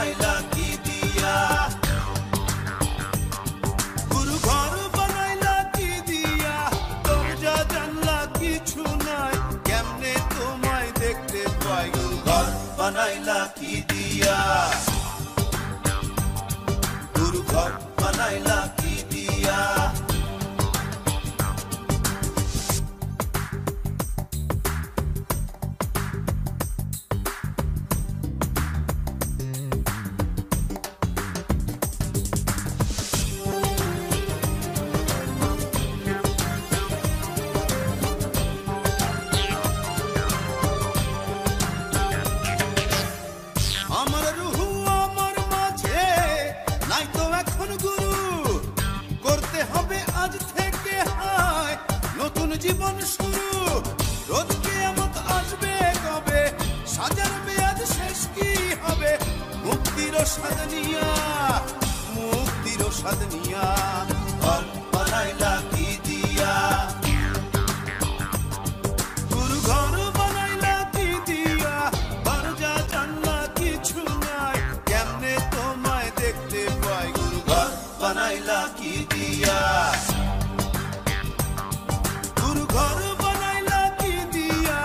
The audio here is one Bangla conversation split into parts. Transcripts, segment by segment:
বানাইলা কি দিয়া গুরু ঘর বানাইলা কি দিয়া দরজা জানলা কিছু নাই কেমনে তোমায় দেখতে পাই গুরু ঘর বানাইলা কি দিয়া গুরু ঘর বানাইলা কি দিয়া আমার রুহু আমার মাঝে নাই তো এখন গুরু করতে হবে আজ থেকে হায় নতুন জীবন শুরু রোজ কিয়ামত আসবে কবে সাজার মেয়াদ শেষ কি হবে মুক্তির স্বাদ নিয়া ঘর বানাইলা কি দিয়া গুরু ঘর বানাইলা কি দিয়া দরজা জানলা কিছু নাই কেমনে তোমায় দেখতে পাই গুরু ঘর বানাইলা কি দিয়া গুরু ঘর বানাইলা কি দিয়া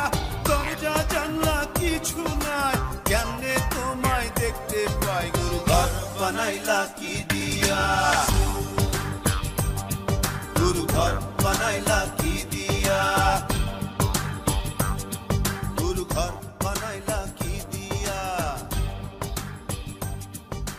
দরজা জানলা কিছু নাই কেমনে তোমায় দেখতে পাই গুরু ঘর বানাইলা কি দিয়া গুরু ঘর বানাইলা কি দিয়া